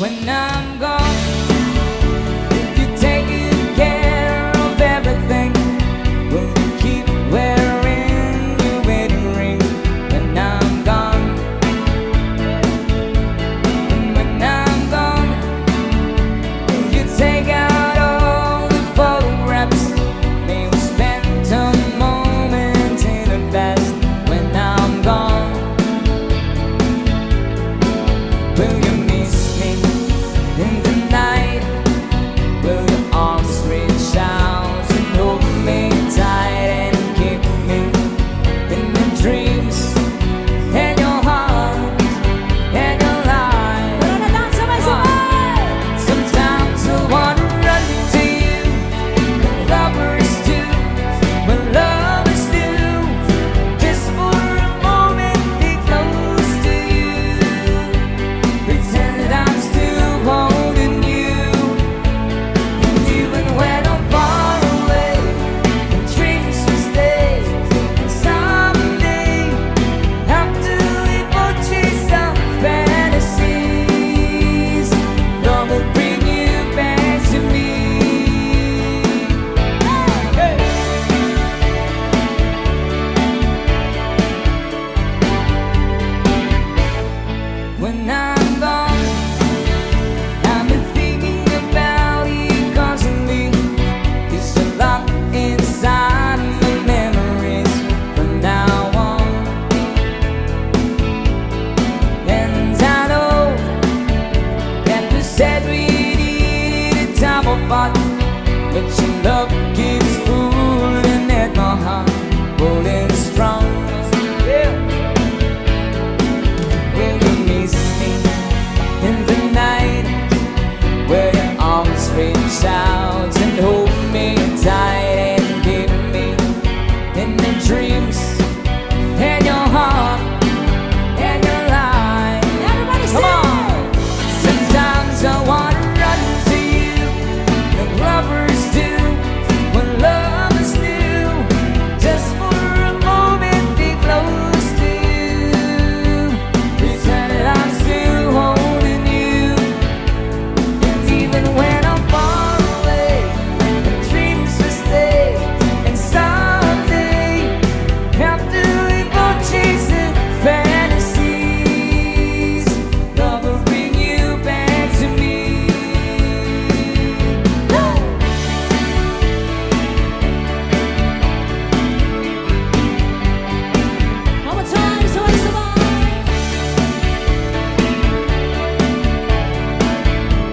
when I'm gone. If you're taking care of everything, will you keep wearing your wedding ring when I'm gone? And when I'm gone, will you take out all the photographs? May we spend a moment in the past when I'm gone. Will you miss me in the night? Will your arms reach out and hold me tight and keep me in the dreams and your heart and your life? Sometimes I wanna run to you, when lovers do, when lovers do, just for a moment be close to you, pretend that I'm still holding you. And even when I'm far away, the dreams will stay. And someday, after we both chase our fantasies, love will bring you back to me. Hey. When I'm gone, I've been thinking about you constantly. It's a lot inside my memories from now on. And I know that we said we needed time apart, but your love keeps pulling at my heart, holding strong. Yeah. Will you miss me in the night, where your arms reach out and hold me tight and keep me in the dreams and your heart and your life? Everybody Come sing! on! Sometimes I wanna run to you, like lovers do, when lovers do, just for a moment be close to you, pretend that I'm still holding you. And even when I'm far away, the dreams will stay. And someday, after we both chase the fantasies, love will bring you back to me. One more time, so it's alive.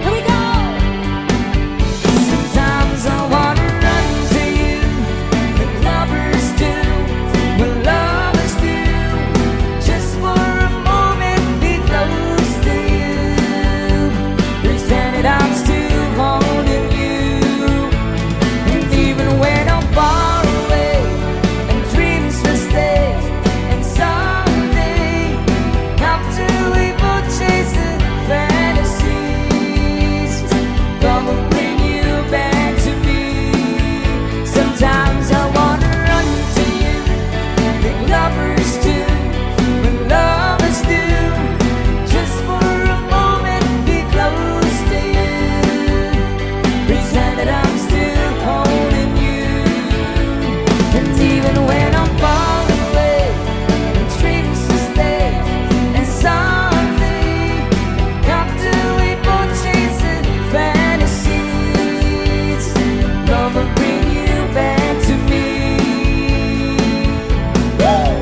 Here we go. Sometimes I wanna run to you, like lovers do, when lovers do, just for a moment be close to you, pretend that I'm still holding you. And even when I'm far away, and dreams will stay. And someday, after we both chase the fantasies, love will bring you back to me. Sometimes I wanna run to you, like lovers do, when lovers do, just for a moment be close to you, pretend that I'm still holding you. And even when I'm far away, the dreams will stay. And someday, after we both chase the fantasies, love will bring you back to me. Woo!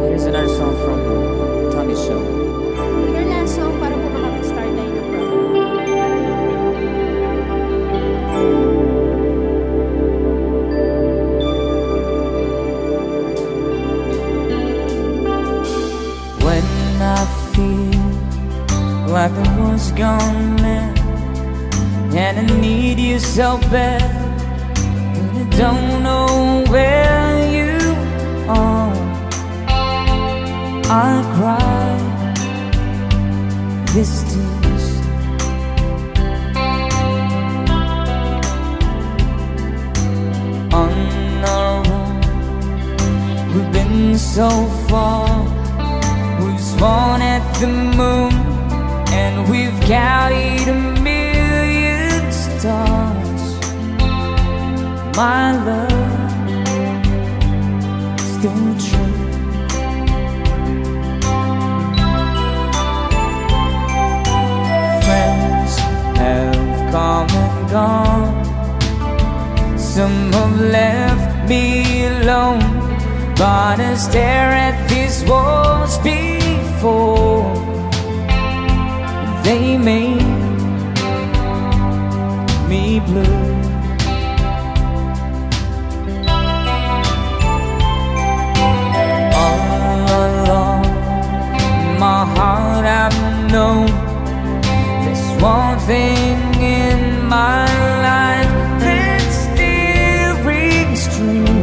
Here's another song from Tony Show. Your last song para po makapag-start tayo ng program. When I feel like I was gone mad, and I need you so bad, but I don't know where you are. so far. We've sworn at the moon, and we've counted 1,000,000 stars. My love, still true. Friends have come and gone. Some have left me alone, but I stare at these walls before they made me blue. All along my heart I've known there's one thing in my life that still rings true.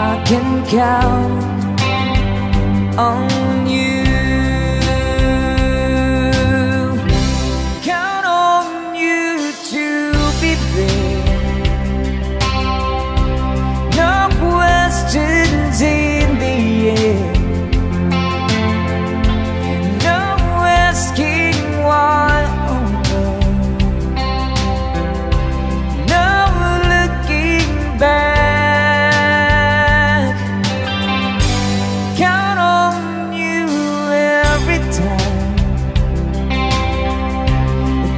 I can count on you. Count on you to be there. No questions in the air. No asking why. No looking back. Count on you every time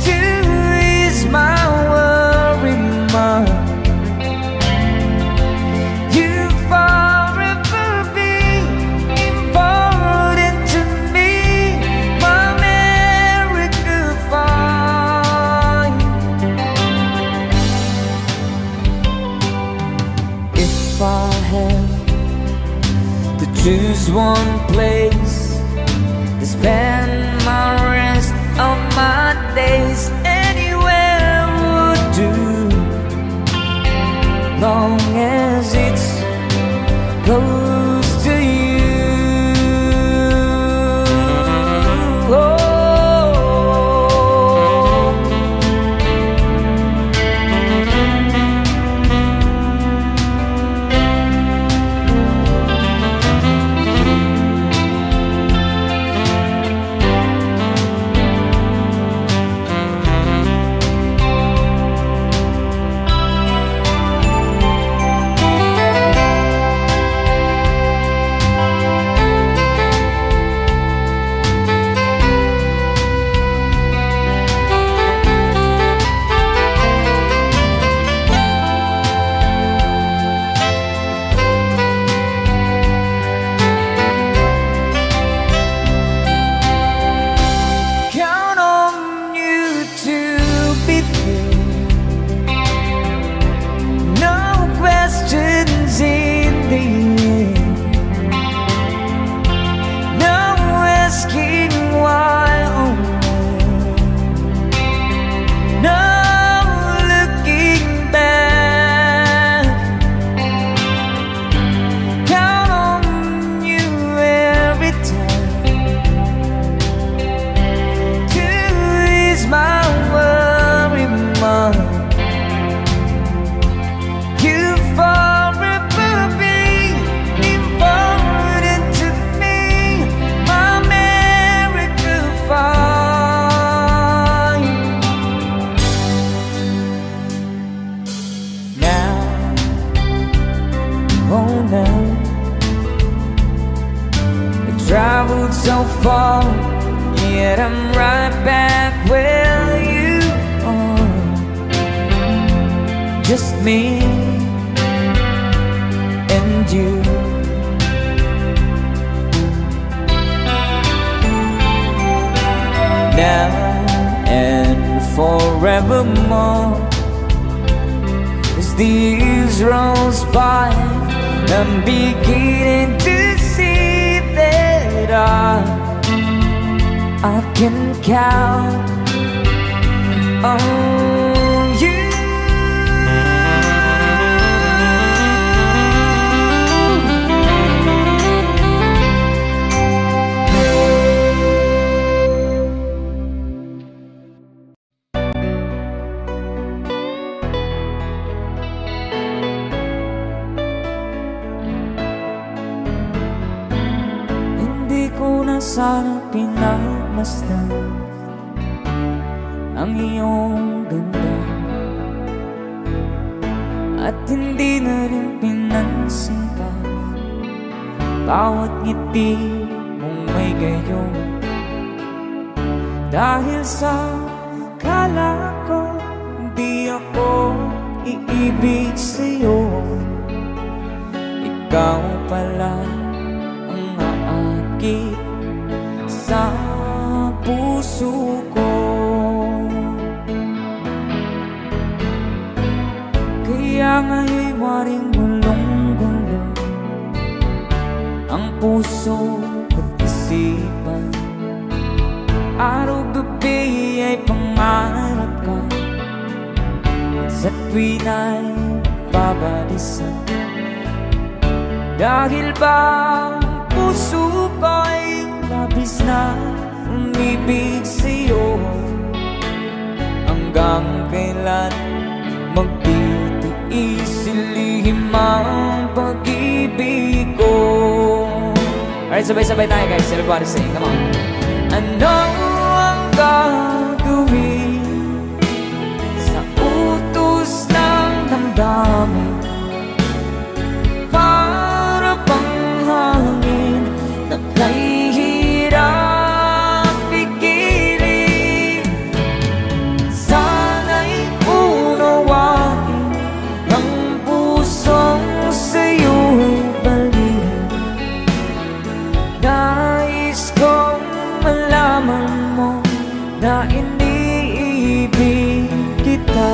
to ease my worry mind. You forever be important to me, my miracle find. If I have to choose one place to spend my rest of my days, anywhere would do, long as it's close to you. Oh. Count on you to be there. No questions in the air. No asking why or where. No looking back. Count on you every time to ease my worry mind. You forever be important to me, my miracle find. Now, oh now, I traveled so far, yet I'm right back where you are. Just me and you. Now and forevermore, as the years rolls by, I'm beginning to see that I can count on you. sana pinagmasdan ang iyong ganda, at hindi na rin pinansin pa bawat ngiti mong may gayon. Dahil sa akala ko di ako iibig sa'yo, ikaw pala ang aakit sa puso ko. Kaya nga'y waring gulong-gulo ang puso at isipan. Araw-gabi ay pangarap ka, at sa tuwin ay babalisan. Dahil ba ang puso ko'y labis na umibig sa'yo, hanggang kailan magtitiis ilihim ang pag-ibig ko. Alright, sabay-sabay tayo guys. Everybody sing, come on. Ano ang gagawin sa utos ng damdamin? Para bang hangin na kay hirap pigilin. Sana'y unawain ang pusong sa'yo'y baliw. Nais kong malaman mo na iniibig kita.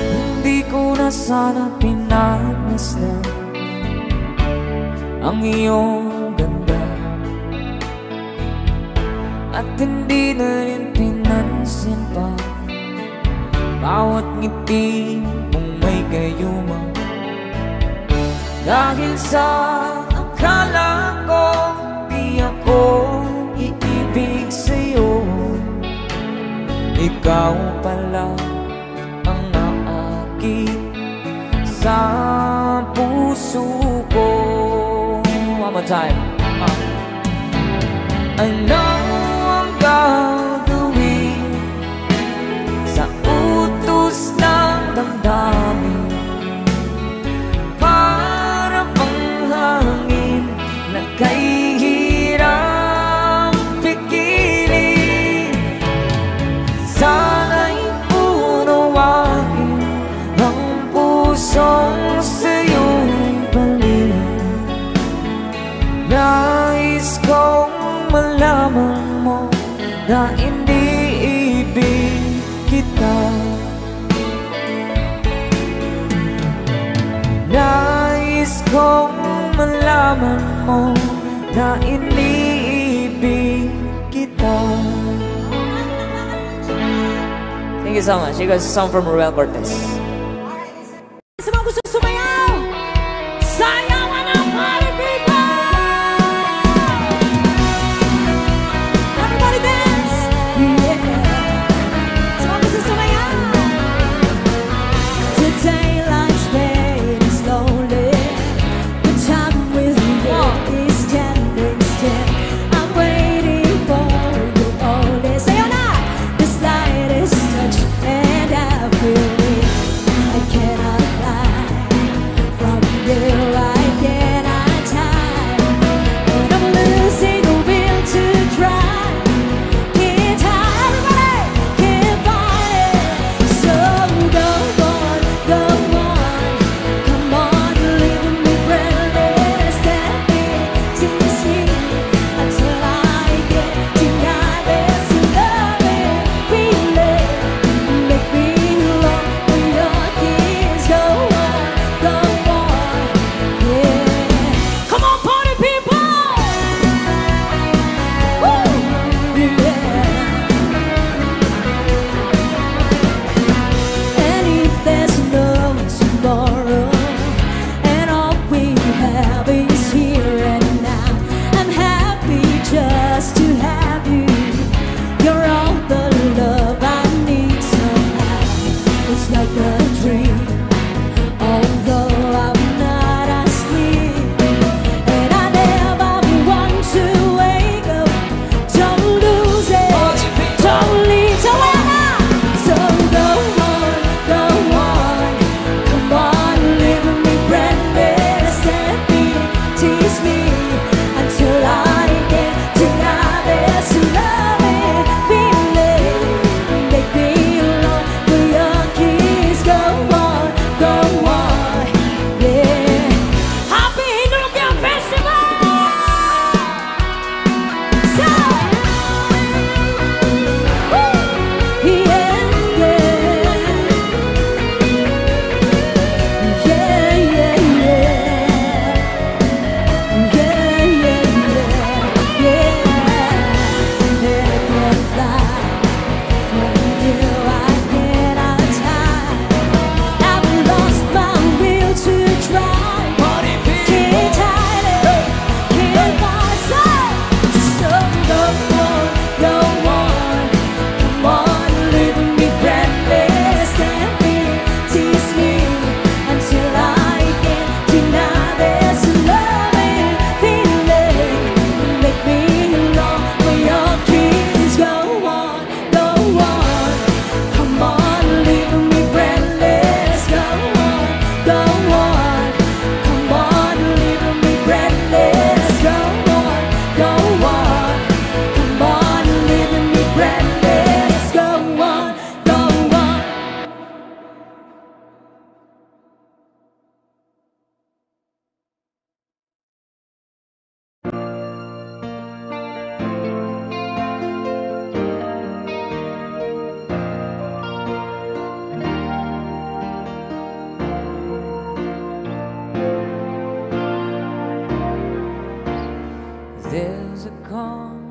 Hindi ko na sana pinagmasdan ang iyong ganda, at hindi na rin pinansin pa bawat ngiti mong may gayuma. Dahil sa akala ko di ako iibig sa'yo, ikaw pala ang naakit sa puso ko. One more time. Ano ang gagawin sa utos ng damdamin? Para bang hangin na kay hirap pigilin. Sana'y unawain ang pusong sa'yo'y baliw. Nais kong malaman mo na iniibig kita. Nais kong malaman mo na iniibig kita. Thank you so much. You guys, a song from Ruel Cortez. Sa mga gusto sumayaw, sayawan ang party people! Everybody dance! Yeah! Sa mga gusto sumayaw, today life's fading slowly, the time with you is standing still. I'm waiting for you only. Sayaw na! The slightest touch and I feel it.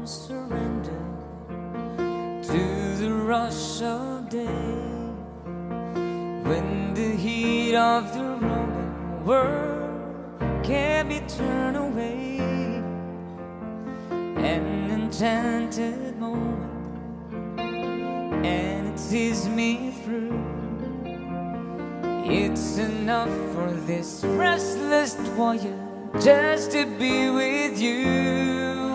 surrender to the rush of day, when the heat of the rolling world can't be turned away. An enchanted moment, and it sees me through. It's enough for this restless voyage just to be with you.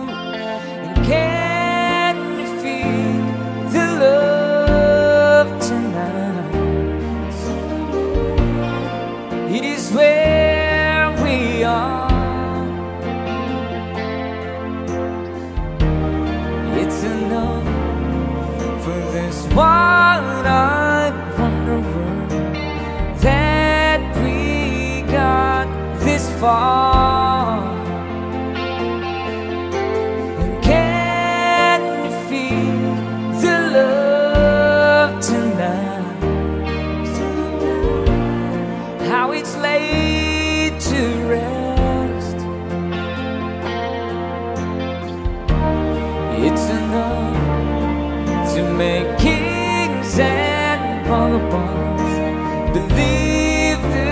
And can you feel the love tonight? It is where we are. It's enough for this one-eyed wanderer that we got this far. And can you feel the love tonight? How it's laid to rest. It's enough to make kings and vagabonds believe the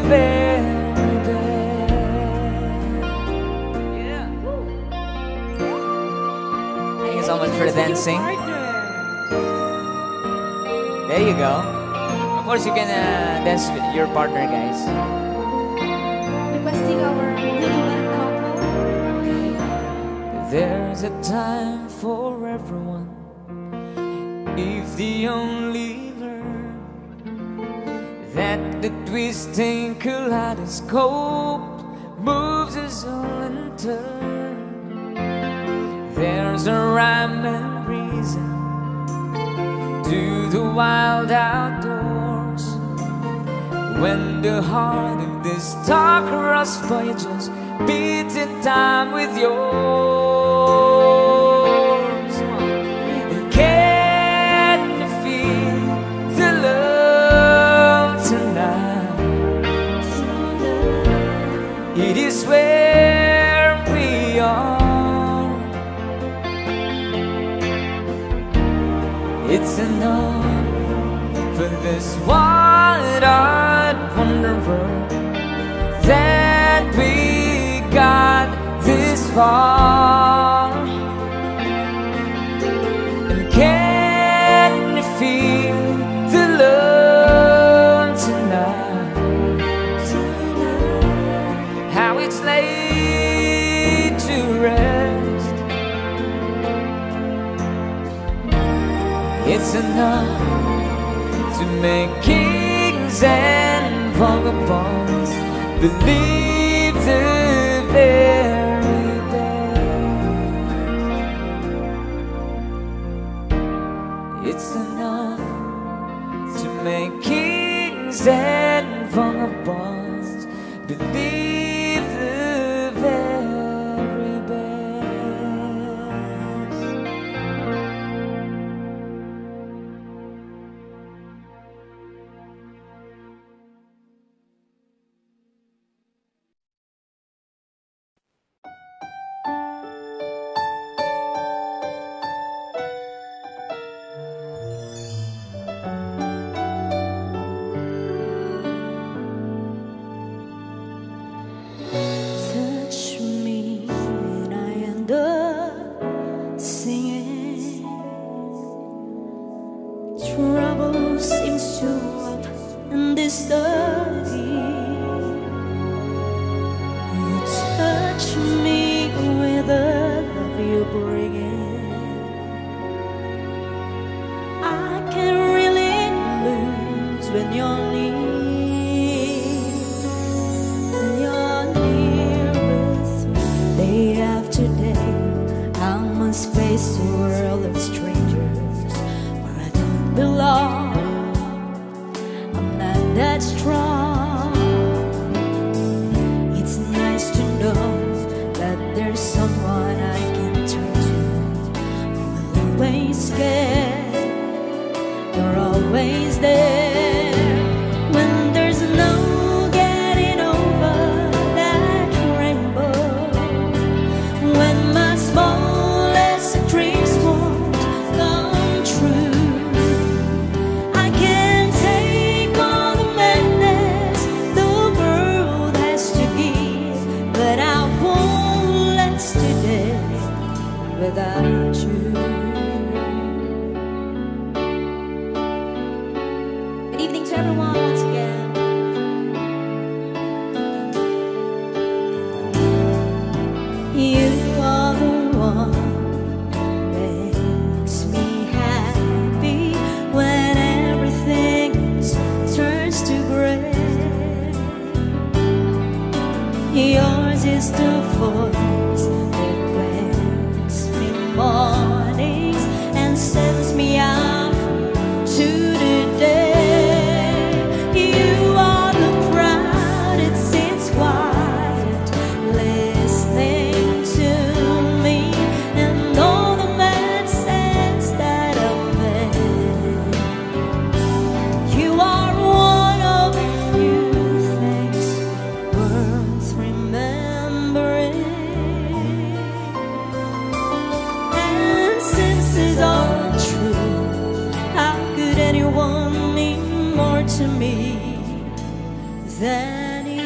very best. Yeah. Thank you so much for the dancing. There you go. Of course, you can dance with your partner, guys. Requesting our newlywed couple. There's a time for everyone, if they only learn that the twisting kaleidoscope moves us all in turn. There's a rhyme and reason to the wild outdoors, when the heart of this star-crossed voyagers beats in time with yours. And can you feel the love tonight? It is where we are. It's enough for this wide-eyed wanderer that we got this far. And can you feel the love tonight? How it's laid to rest. It's enough to make kings and vagabonds believe the very best. It's enough to make kings and vagabonds believe the very best. Touch me and I end up singing. Trouble seems to up and disturbing. You touch me with the love you bring in. I can really lose when you're near. Day after day, I must face the world of strangers where I don't belong. I'm not that strong. It's nice to know that there's someone I can turn to. I'm always scared, you're always there. When there's no getting over that rainbow, when my small you. Good evening to everyone once again. You are the one who makes me happy when everything turns to gray. Yours is the voice that wakes me mornings and sends me out to the day. You are the crowd, it sits quiet, listening to me and all the mad sense that I've made. You are one of the few things worth remembering. And since it's all true, how could anyone mean more to me than you?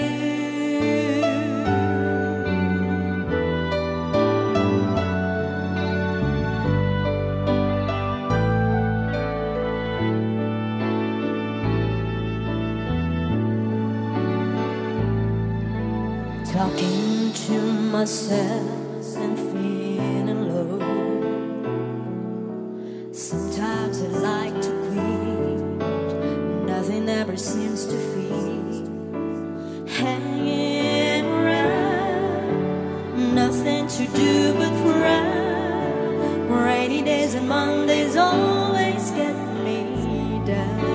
Talking to myself and feeling low. Sometimes I like to quit, nothing ever seems to fit. Hanging around, nothing to do but frown. Rainy days and Mondays always get me down.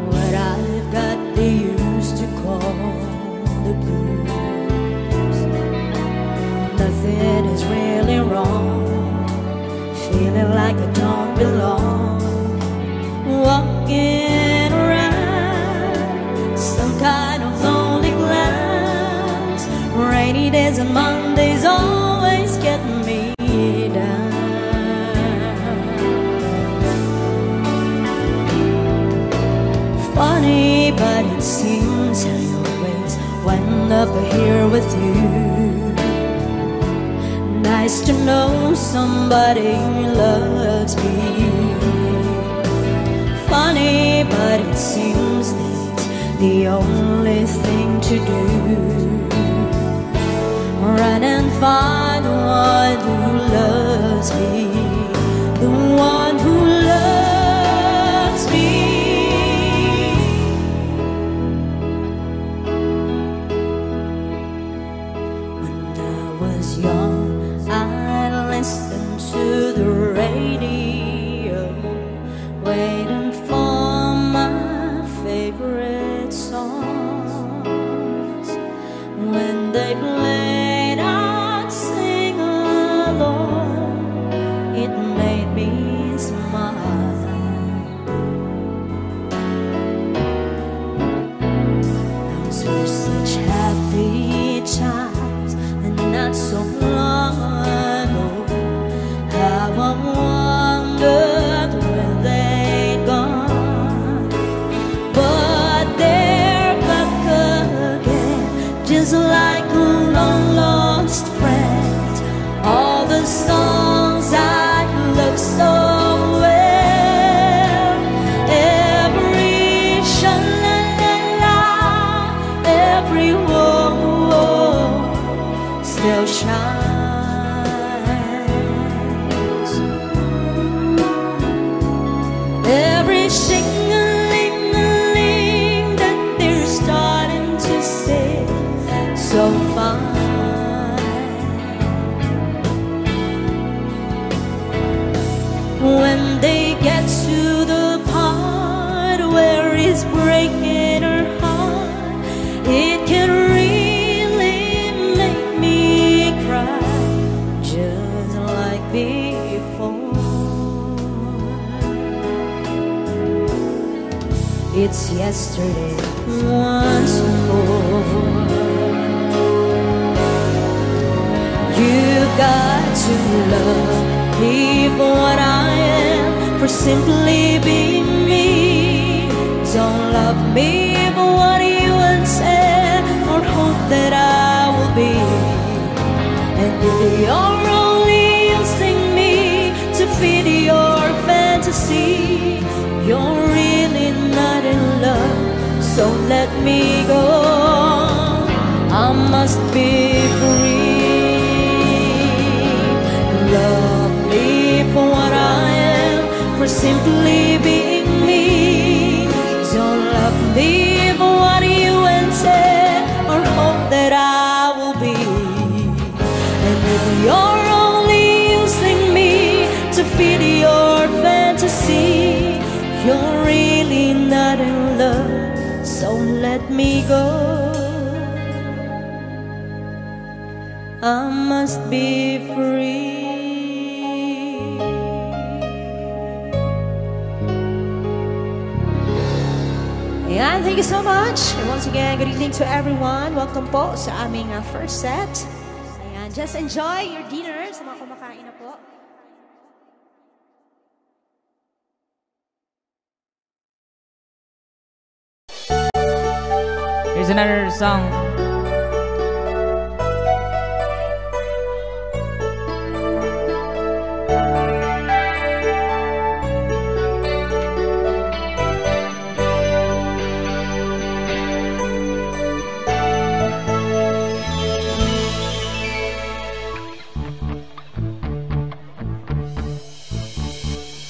What I've got they used to call the blues. Nothing is really wrong, feeling like I don't belong. Walking around some kind of lonely clouds. Rainy days and Mondays always get me down. Funny, but it seems I always wind up here with you. Nice to know somebody loves me. Funny, but it seems that's the only thing to do. Run and find the one who loves me, the one who loves me. When I was young, I listened to the radio, waiting for my favorite songs. When they played, I'd sing along. It made me smile. Those were such happy times, and not so long ago. How I wondered where they'd gone, but they're back again, just like a long-lost friend. All the songs I love so well, every sha-la-la-la, every whoa, still shines. Every shing-a-ling-a-ling that they're starting to sing so fine. When they get to the part where it's breaking her heart, it can really make me cry, just like before. It's yesterday once more. You've got to love me for what I am, for simply being me. Don't love me for what you once said, or hope that I If you're only using me to feed your fantasy, you're really not in love, so let me go. I must be free. Love me for what I am, for simply being me. Don't love me for what you intend or hope that I will be. And if you're only using me to feed your fantasy, you're really not in love, so let me go. I must be free. Ayan, thank you so much. And once again, good evening to everyone. Welcome po sa aming first set. Ayan, just enjoy your dinner sa mga kumakain na po. Here's another song.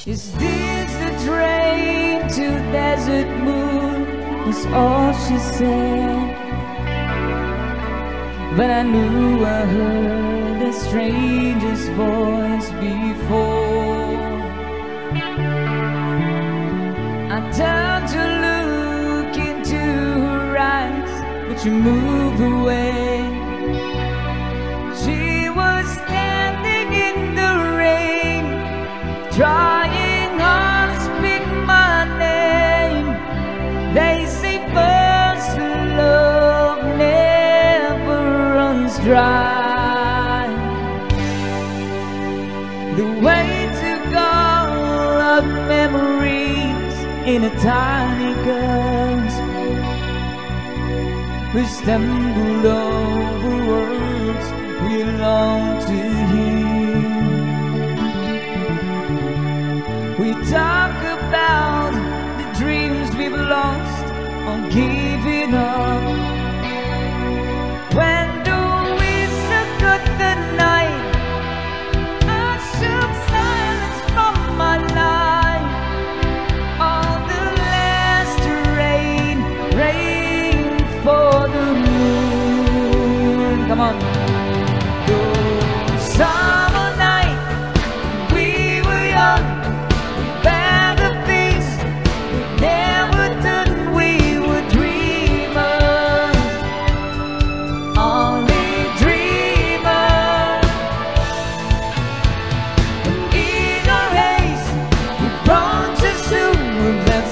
Is this the train to Desert Moon? Was all she said. But I knew I heard the stranger's voice before. I turned to look into her eyes, but you moved away. She was standing in the rain, trying hard to speak my name. They say first love never runs dry. The way to call up memories in a tiny gasp. We stumbled over words we long to hear. We talk about the dreams we've lost or giving up. When do we forget the night? I shook silence from my life. All the last rain, rain for the moon. Come on. The summer night, we were young.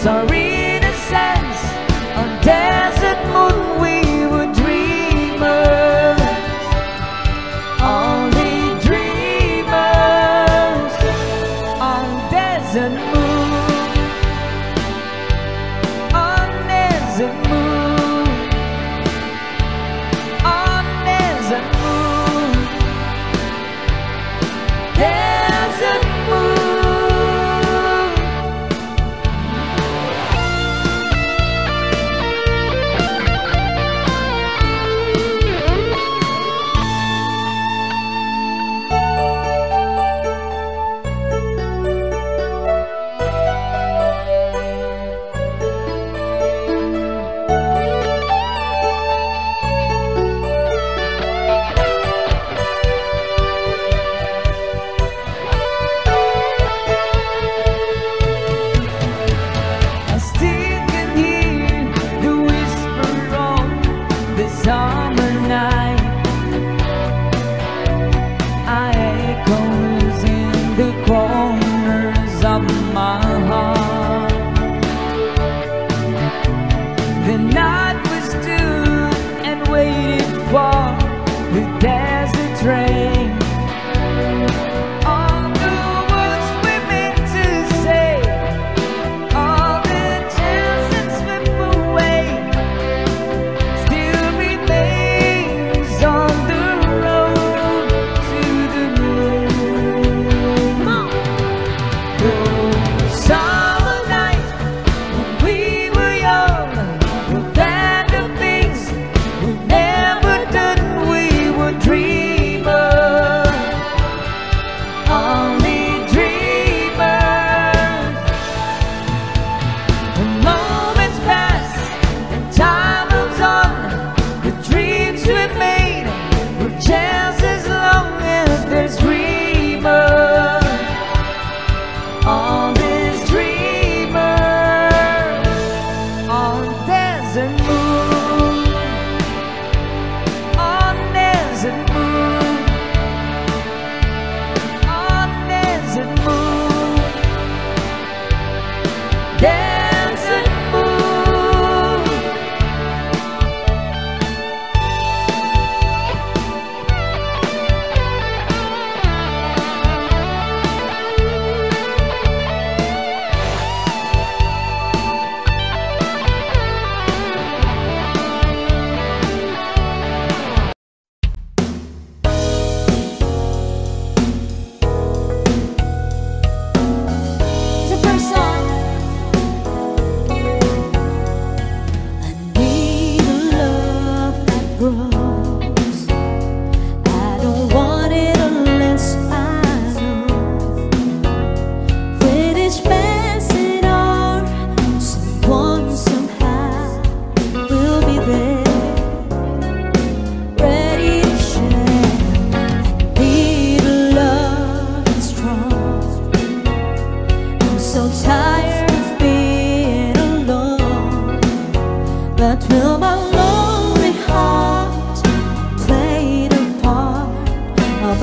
Our innocence on Desert Moon, we were dreamers.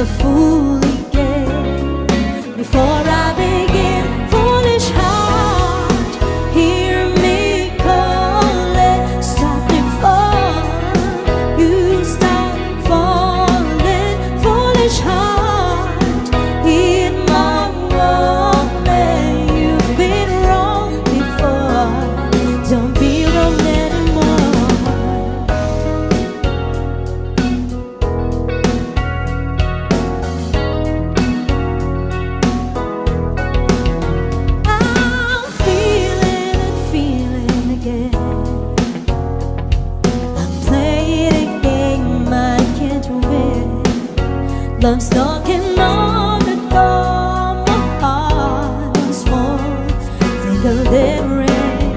never fully get. Before I begin, foolish heart, hear me calling. Stop before you stop falling. Foolish heart, heed my warning. You've been wrong before, don't be wrong anymore. I'm feeling again. I'm playing a game I can't win. Love's knocking on the door. My heart once more. Think of them rain.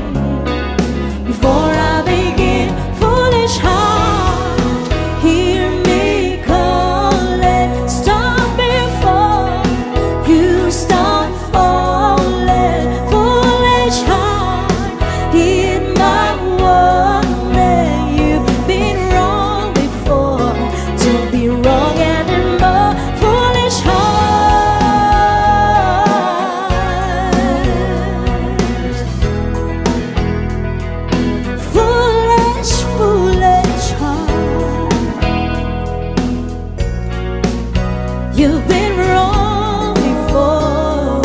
Before I begin, foolish heart, hear me calling. Stop before you start falling. Foolish heart, heed my warning. You've been wrong before, don't be wrong anymore. Foolish heart, foolish heart. You've been wrong before.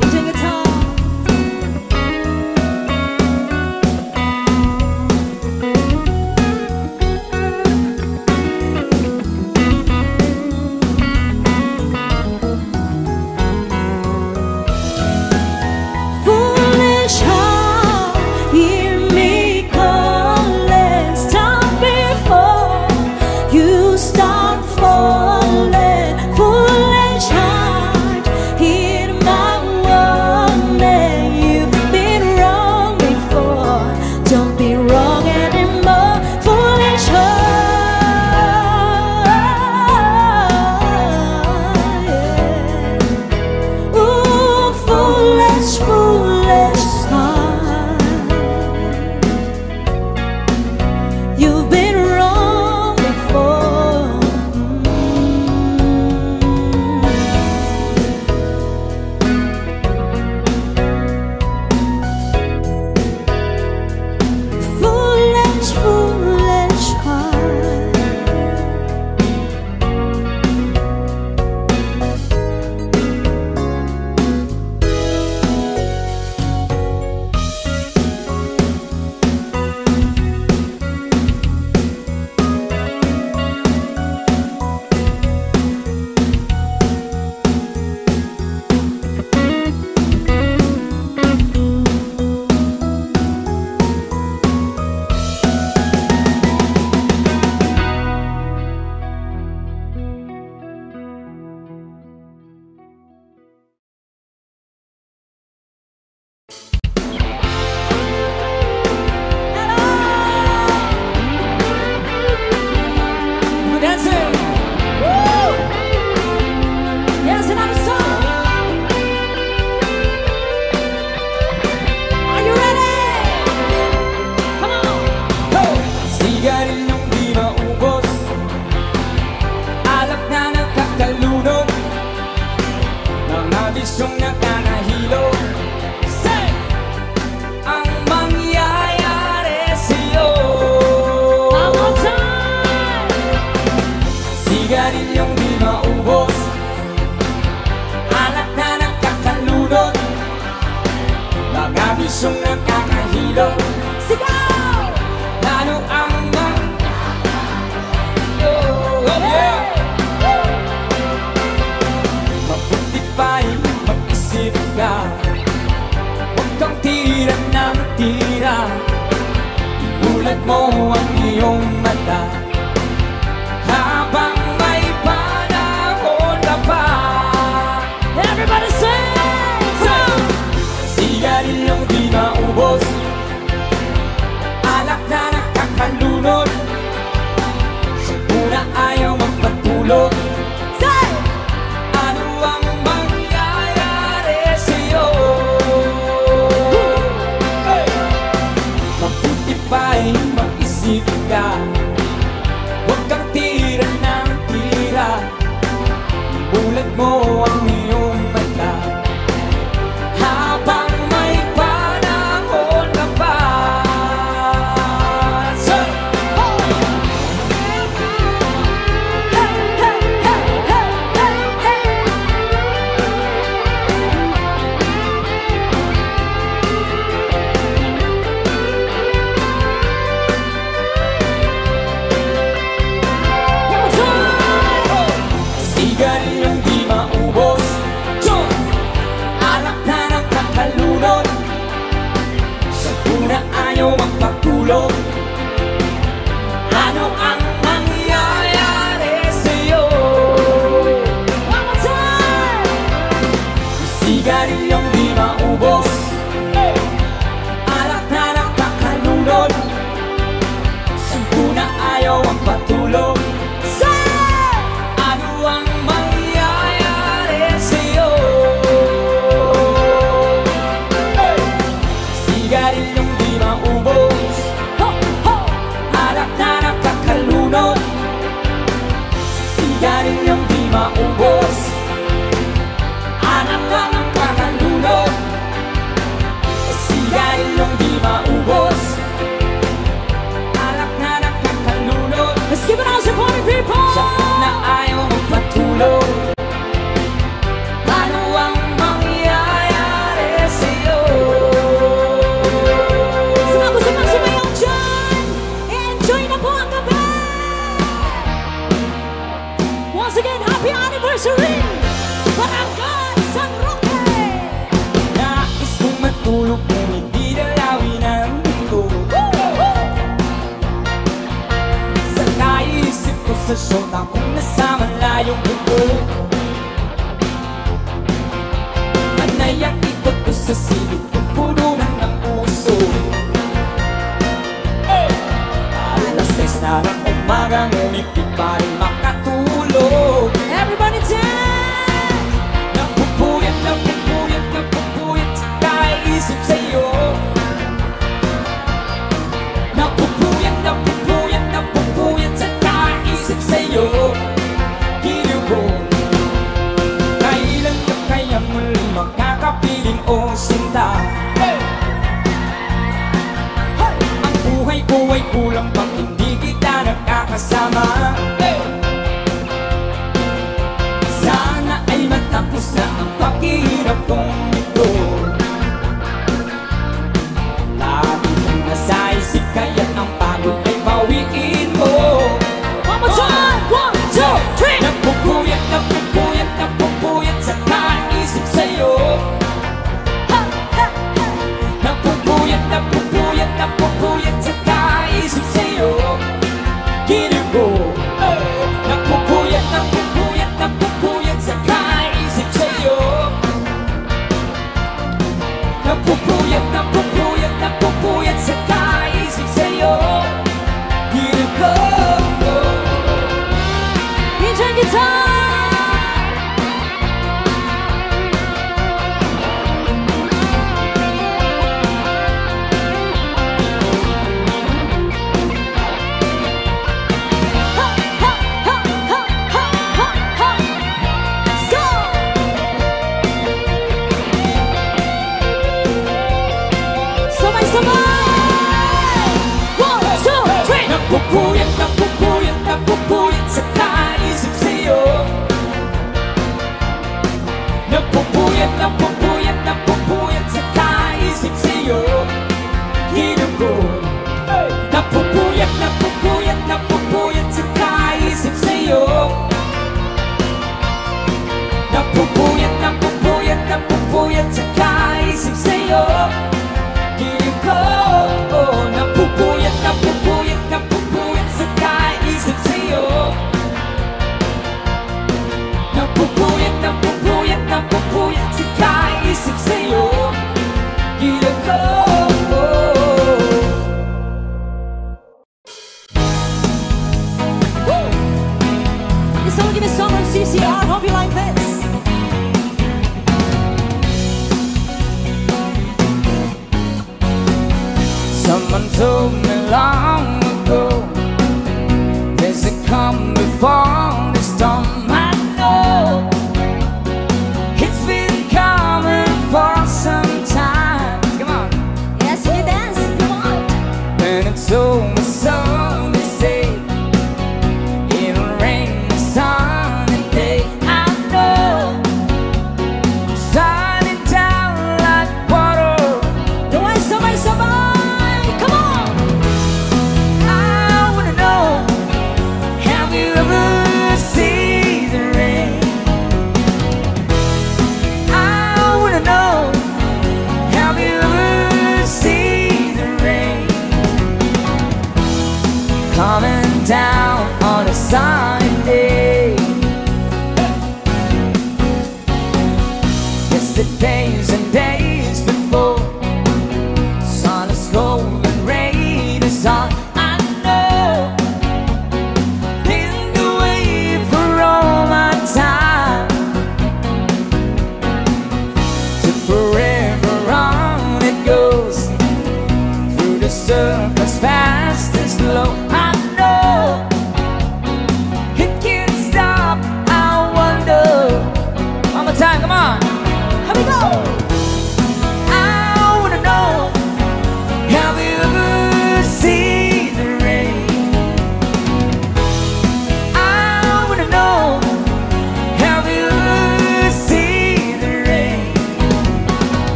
Lead guitar. Foolish heart, hear me calling. Stop before you start falling. Foolish heart, heed my warning. You've been wrong before, don't be wrong anymore. Foolish heart, yeah. Ooh, foolish heart. You've been wrong before. Foolish heart. We're dancing. Woo! Yes, another song. Are you ready? Come on. Sigarilyong di maubos, alak na nagkakalunod, mga bisyong nakakahilo. Say! Ang mangyayari sa'yo. One more time. Sigarilyong di maubos, alak na nagkakalunod, mga bisyong nakakahilo. Sigaw! Lalo ang yeah. Mabuti pa'y mag-isip ka, huwag kang tira ng tira. Ibulat mo ang iyong mata habang may panahon na pa. Everybody sing! Sigarilyong di maubos, alak na nakakalunod, muna ayaw magpatulog. Say! Ano ang mangyayari sa'yo? Hey! Mabuti pa'y ayaw magpatulog? Ano ang mangyayari sa'yo? One more time! Sigarilyong di maubos, alak na nakakalunod, sampu na ayaw ang patulog. Ano ang mangyayari sa'yo? Sigarilyong di maubos, alak na nakakalunod, sigarilyong di maubos, alak na nakakalunod, sigarilyong di maubos, alak na nakakalunod. Let's give it all to party people! Sampu na ayaw magpatulog. Ano ang mangyayari sa'yo? Sa mga gusto pang sumayaw dyan, enjoy na po ang gabi! Once again, happy anniversary! Barangay San Roque! Nais kong matulog kung hindi dalawin ang mundo. Sa naisip ko sa syota kung nasa malayong mundo. Panay ang ikot ko sa silid kung puno na ng puso. Alas 6 na ng umaga, ngunit di pa rin makatulog. Everybody dance! Napupuyat, napupuyat, napupuyat sa kaisip sa'yo. Napupuyat, napupuyat, napupuyat sa kaisip sa'yo. Giliw ko, kailan ka kaya muli makakapiling o sinta? Ang buhay ko ay kulang pag hindi kita nakakasama. Sana ay matapos na ang paghihirap kong ito. Lagi kong nasa isip kaya't ang pagod ay bawiin mo. One more time! 1, 2, 3! Napupuyat, napupuyat, napupuyat sa kaisip sa'yo. Napupuyat, napupuyat, napupuyat sa kaisip sa'yo. Giliw ko, napupuyat, napupuyat, napupuyat sa kaisip sa'yo. Napupuyat, napupuyat, napupuyat sa kaisip sa'yo. Giliw ko. DJ guitar! Ha, ha, ha, ha, ha, ha, ha. Go! Sabay-sabay! 1, 2, 3! Napupuyat, napupuyat, napupuyat sa kaisip sa'yo. Napupuyat, napupuyat, napupuyat sa kaisip sa'yo. Giliw ko, napupuyat, napupuyat, napupuyat sa kaisip sa'yo. Napupuyat, napupuyat, napupuyat sa kaisip sa'yo. Giliw ko, napupuyat, napupuyat, napupuyat sa kaisip sa'yo. Napupuyat, napupuyat, napupuyat sa kaisip sa'yo. Giliw ko. Woo! This song is a song from CCR. Hope you like this. Someone told me long ago there's a come before the storm. I know it's been coming for some time. Come on. Yes, you dance. Come on. And it's so they say it'll rain the sunny day. I know shining down like water. Sabay-sabay! Come on! I wanna know, have you ever seen the rain? I wanna know, have you ever seen the rain? down on a sunny day. Yesterdays and days before, sun is cold and rain is on. I know in the way for all my time, to forever on it goes, through the circles fast and slow. I know it can't stop. I wonder. One more time, come on. Here we go. I wanna know, have you ever seen the rain? I wanna know, have you ever seen the rain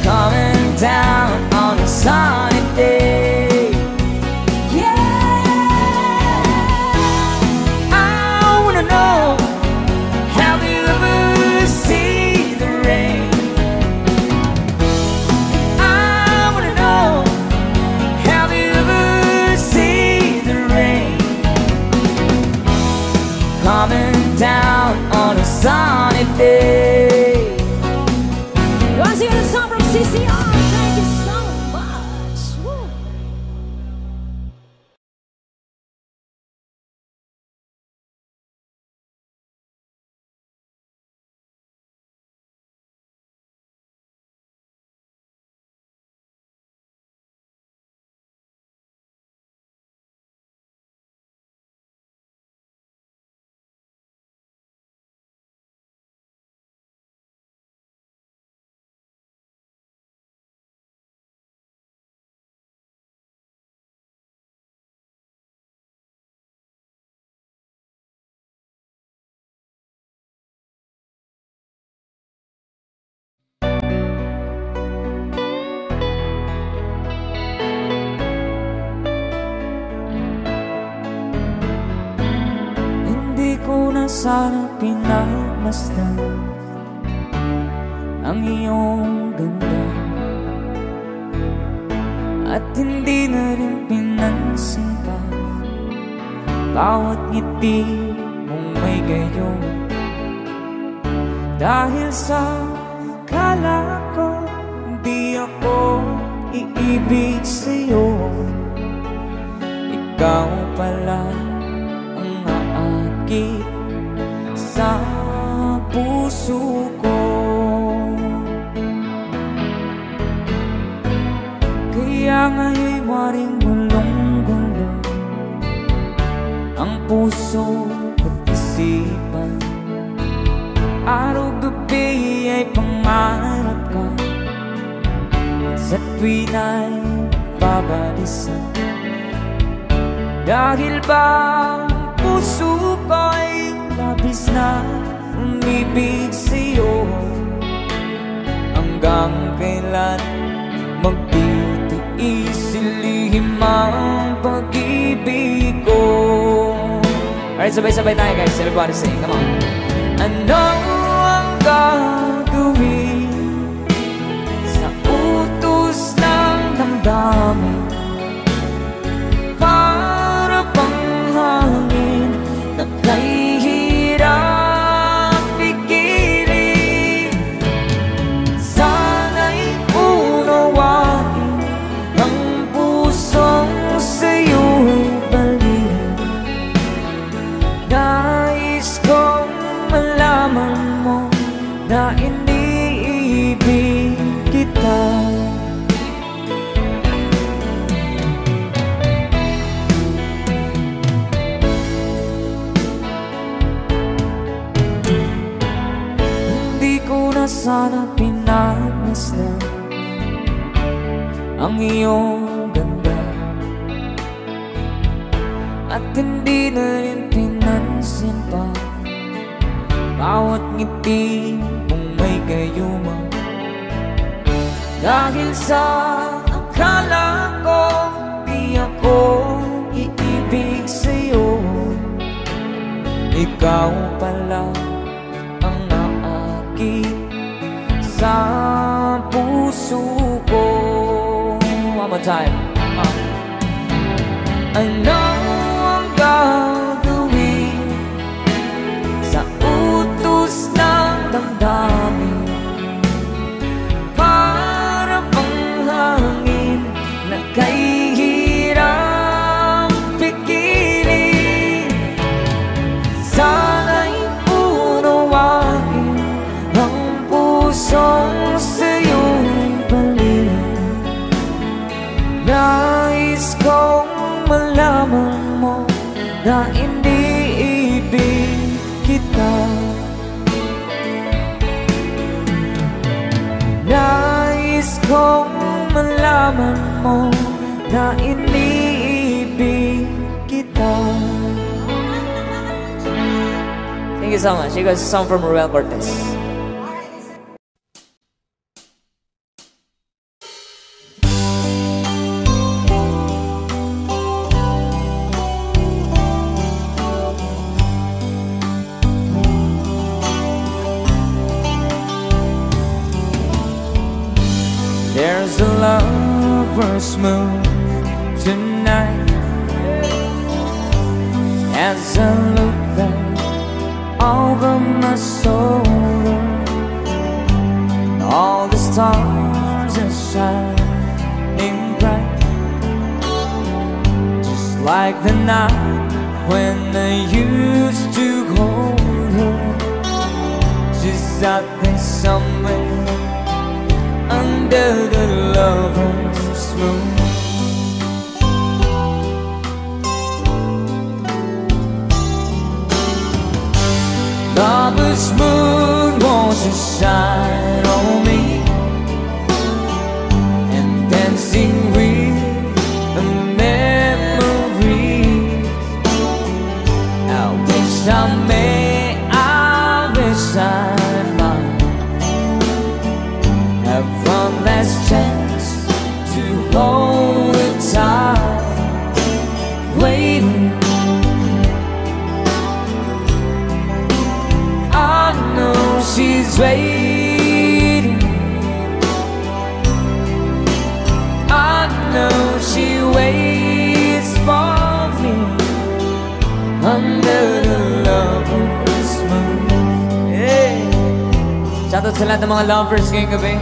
coming down on a sunny day? Yeah, I wanna know, have you ever seen the rain? I wanna know, have you ever seen the rain coming down on a sunny day? You want to sing a song from CCR? Thank you so much. Woo. Hindi ko na sana pinagmasdan ang iyong ganda, at hindi na rin pinansin pa bawat ngiti mong may gayon. Dahil sa akala ko di ako iibig sa'yo, ikaw pala ang aakit sa puso ko. Kaya nga'y waring gulong-gulo ang puso at isipan. Araw-gabi ay pangarap ka, at sa tuwin ay babalisan. Dahil ba ang puso ko'y labis na umibig sa'yo, hanggang kailan magtitiis ilihim ang pag-ibig ko. Alright, sabay-sabay tayo guys, everybody sing, come on. Ano ang gagawin sa utos ng damdamin? Para bang hangin na kay hirap pigilan. Sana'y unawain ang pusong sa'yo'y baliw. Nais kong malaman mo na iniibig kita. Hindi ko na sana pinagmasdan ang iyong ganda, at hindi na rin pinansin pa bawat ngiti mong may gayuma. Dahil sa akala ko di ako iibig sa'yo, ikaw pala ang naakit sa puso ko. One more time. I know kahihirang pigilan. Sana'y unawain ang pusong sa'yo'y balik. Nais kong malaman mo na iniibig kita. Nais kong malaman mo na iniibig kita. Thank you so much. You guys, a song from Ruel Cortez. There's a lover's moon tonight as I look back over my shoulder. All the stars are shining bright, just like the night when I used to hold her. She's out there somewhere under the lover's moon. Lover's moon wants to shine on me and dancing with the memories. I wish I may, I wish I might have one last chance to hold it tight, waiting. I know she's waiting. I know she waits for me under the lover's moon. Hey. Shoutout sa lahat ng mga lovers ngayong gabi.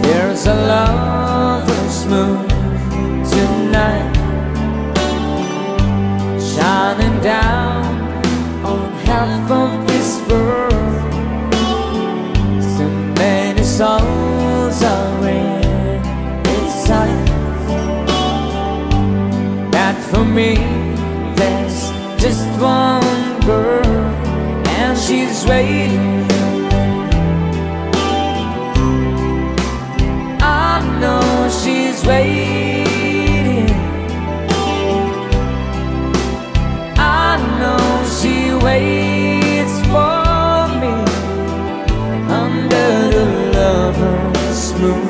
There's a lover's moon tonight, shining down on half of this world. So many souls are in its sight. That for me, there's just one girl, and she's waiting. I know she's waiting. I know she waits for me under the lover's moon.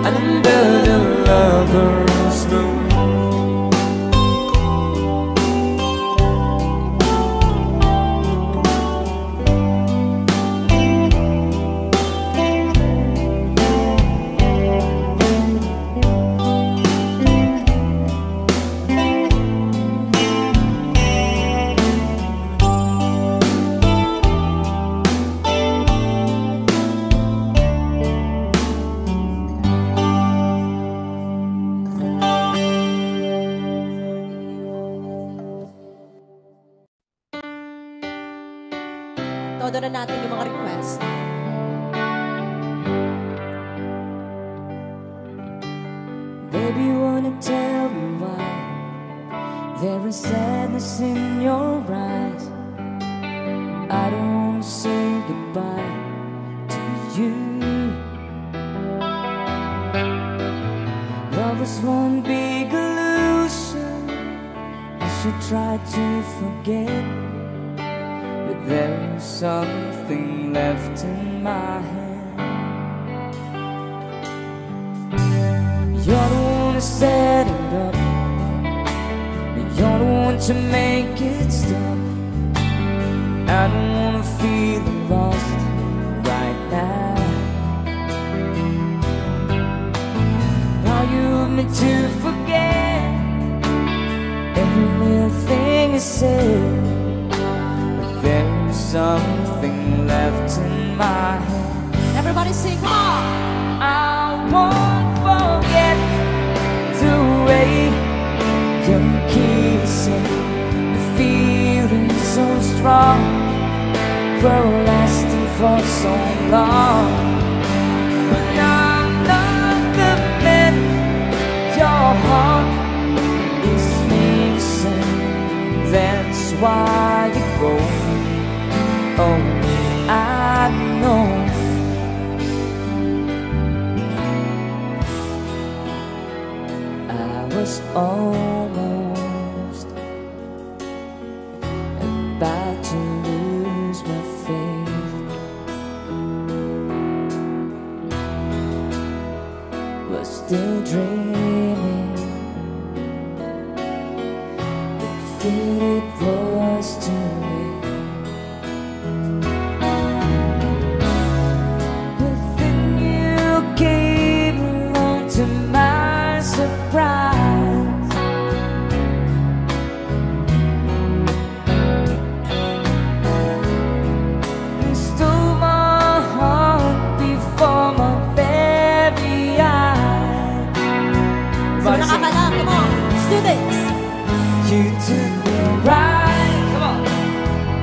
Under the lover's moon. Todo na natin yung mga request. Baby, wanna tell me why there is sadness in your eyes. I don't wanna say goodbye to you. Love is one big illusion. I should try to forget, but there's something left in my hand. You're the one who set it up, you're the one want to make it stop. I don't wanna feel lost right now. Are you with me to forget every little thing you said? But there's something left in my head. Everybody sing, come on! I won't forget the way you're kissing, the feeling so strong, for lasting for so long. But I'm not the man your heart is missing. That's why you go. Oh, I know. I was almost about to lose my faith, but still dreaming that it was too late. But then you came along to my surprise. You stole my heart before my very eyes. So nakakalam, come on, let's do this. You took me right, come on,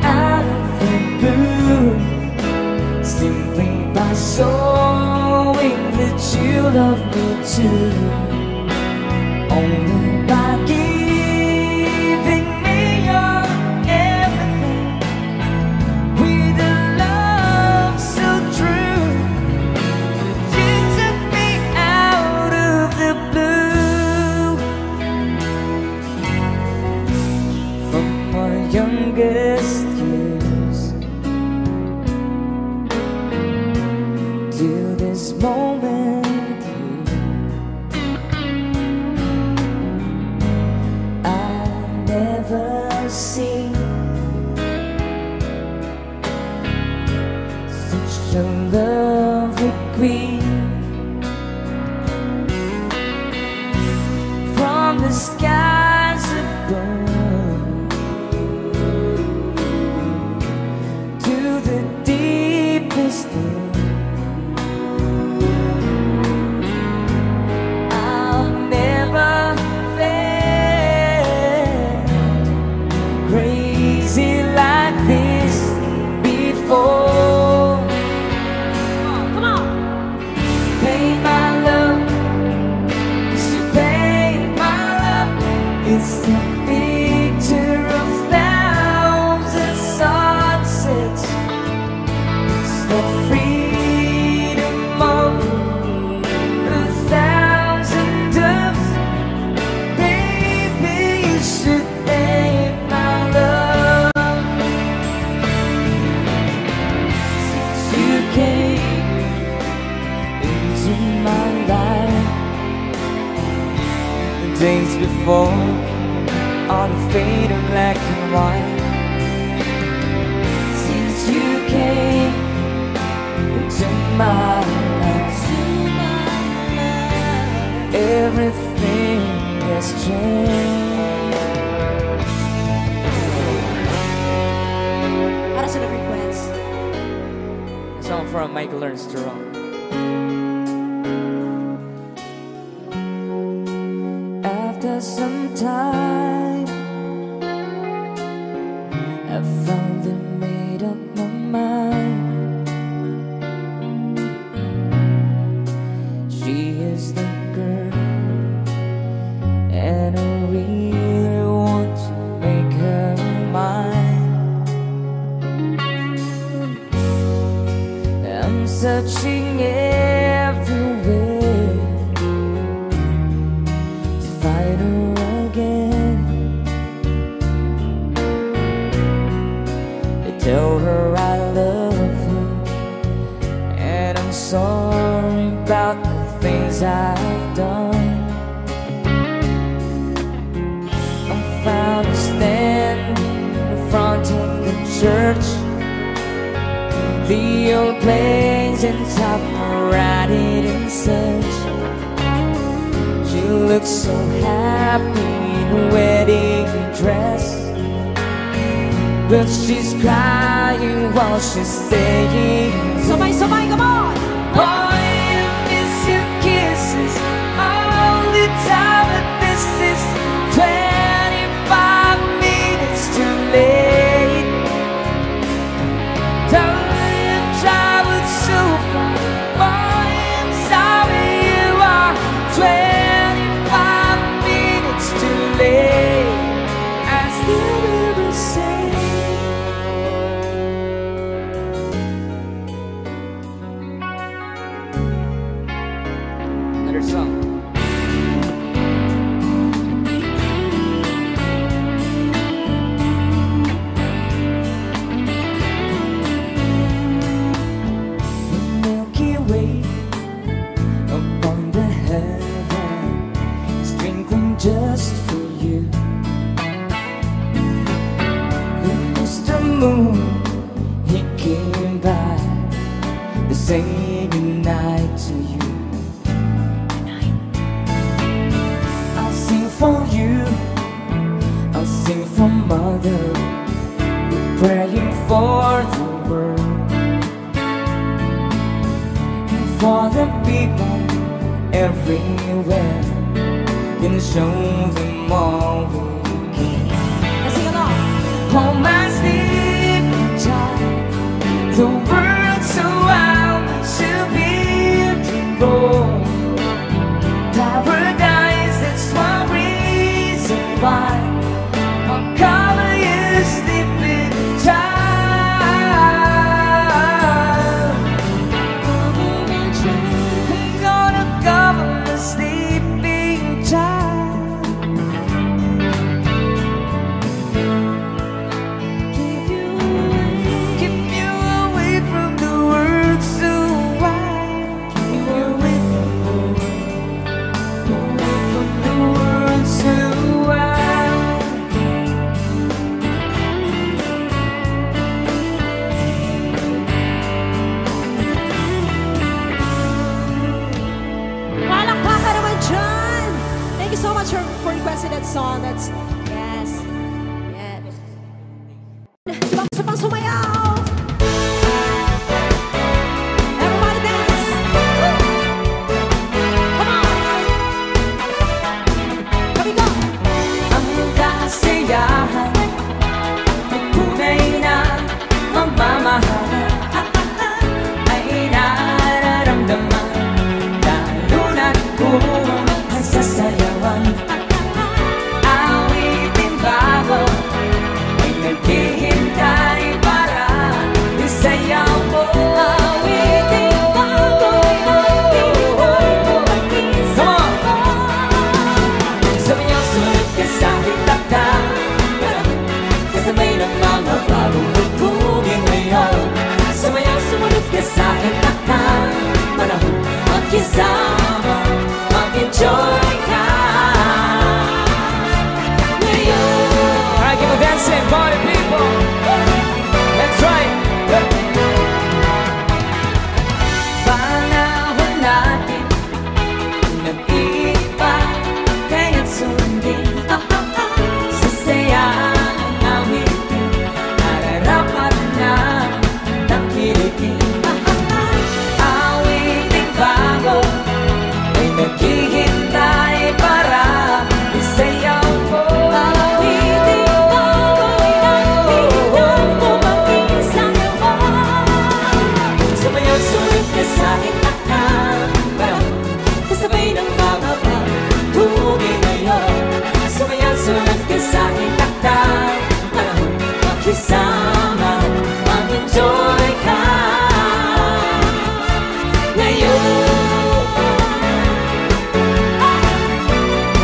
out of the blue, simply by showing that you love me too. Only by giving me your everything, with a love so true. You took me out of the blue. From my youngest years to this moment here, I never seen such a lovely queen. From the skies above to the deepest depths, I've never felt crazy like this before. Come on! Pay my love, yes, you pay my love. It's a picture of thousand sunsets. It's the freedom of a thousand doves. Baby, you should pay my love. Since you came into my life, the days before all the faded black and white. Since you came into my life, everything has changed. Para sa request. A song from Michael Learns to Rock. After some time, I finally made up my mind. She is the girl, and I really want to make her mine. I'm searching everywhere to find her again. I tell her I love her, and I'm sorry about the things I've done. I'm found to stay church, the old place in top ratted in such. She looks so happy in a wedding dress, but she's crying while she's saying, Sabay-sabay, come on! oh, I miss your kisses all the time, but this is 25 minutes too late. Time traveled so far, oh, I'm sorry you are 25 minutes too late. I still never say. Another song. Milky Way upon the heaven is twinkling just for you. And Mr. Moon, he came by to say goodnight to you. I'll sing for you, I'll sing for Mother, we're praying for the world. For the people everywhere, and show them all we can. Let's sing along. Hold my sleeping child, the world's so wild to be beautiful. Paradise, that's one reason why I'll call you sleeping child. For requesting that song, that's yes, yes. Sabang sumayaw. Everybody dance. Come on. Here we go. Ang kasiyahan ay tunay na mamamahalan ay nararamdaman, lalo na't kung nagsasayawan. Awitin bago ay naghihintay para isayaw mo. Awitin bago ay naghihintay para isayaw mo. Sumayaw, sumunod ka sa hitakdang, kasabay ng mga bagong tugtugin ngayon. Sumayaw, sumunod ka sa hitakdang, panahon magkisama, mag-enjoy ka. Alright, keep on dancing, party people. That's right. Panahon natin nag-iiba, kaya't sundin sasayang ang awitin, nararapat na tangkilikin. Awiting bago ay naghihintay para isayaw mo. Sumunod ka sa hitakdang, kasabay ng mga pagtugin ngayon. Sumunod ka sa hitakdang, panahon magkisama, mag-enjoy ka ngayon.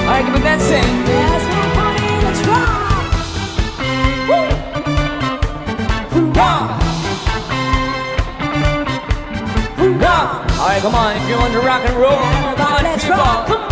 Alright, keep on dancing. Yes, we're party. Let's rock. Woo! Hoorah! Hoorah! Alright, come on, if you want to rock and roll, come on, Let's people. rock. Come